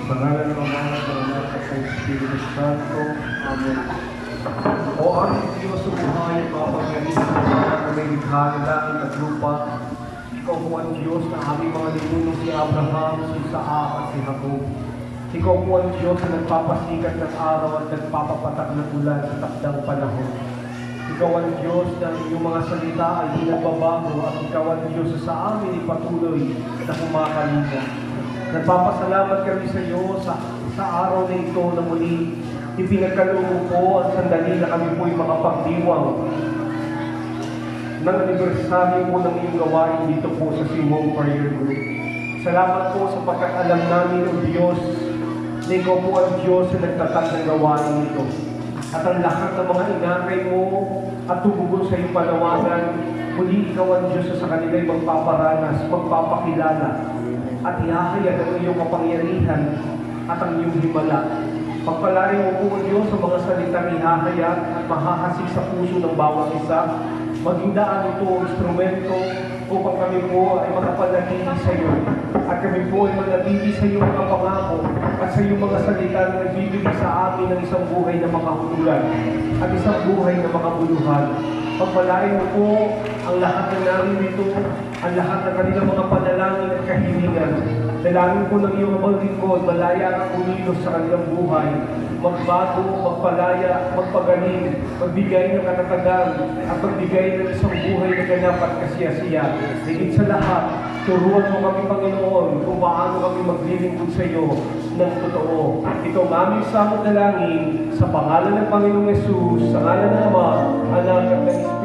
Pangalan ng Ama, ng Anak at ng Espiritu Santo. Amen. O aming Diyos sa buhay, makapangyarihan ng mga na may likha ng langit at lupa, Ikaw po ang Diyos na aming mga ninuno si Abraham, si Isaac at si Jacob. Ikaw po ang Diyos na nagpapasikat ng araw at nagpapapatak ng ulan sa takdang panahon. Ikaw ang Diyos na iyong mga salita ay di nagbabago at Ikaw ang Diyos na sa amin ipatuloy na kumakalinga. Nagpapasalamat kami sa iyo sa araw na ito na muli ipinagkaloob po ang sandali na kami po'y makapagdiwang ng anibersaryo po ng iyong gawain dito po sa Semong Prayer Group. Salamat po sa pagkakalam namin ng Diyos na Ikaw po ang Diyos na nagtatag ng gawain ito. At ang lahat ng mga inakay mo at tubugon sa iyong panawagan, muli Ikaw ang Diyos sa kanila'y magpaparanas, magpapakilala, at ihahayag ang iyong kapangyarihan at ang iyong himala. Pagpalarin mo po, Diyos, sa mga salitang ihahayag at mahahasik sa puso ng bawat isa. Maging daan ito ang instrumento upang kami po ay makapanatili sa iyo. At kami po ay manatili sa iyong mga pangako at sa iyong mga salita na nagbibigay sa amin ng isang buhay na makahulugan at isang buhay na makabuluhan. Pagpalain mo po ang lahat ng naririto, ang lahat ng kanilang mga panalangin at kahilingan. Dalangin po ng iyong abang lingkod, malaya ang kumilos sa kanilang buhay. Magbago, magpalaya, magpagaling, magbigay ng katatagan, at magbigay ng isang buhay na ganap at kasiyasiya. Higit sa lahat, turuan mo kami, Panginoon, kung paano kami maglilingkod sa iyo ng totoo. Ito ang aming samot dalangin sa pangalan ng Panginoong Yesus, sa ngalan ng Ama, Anak at ng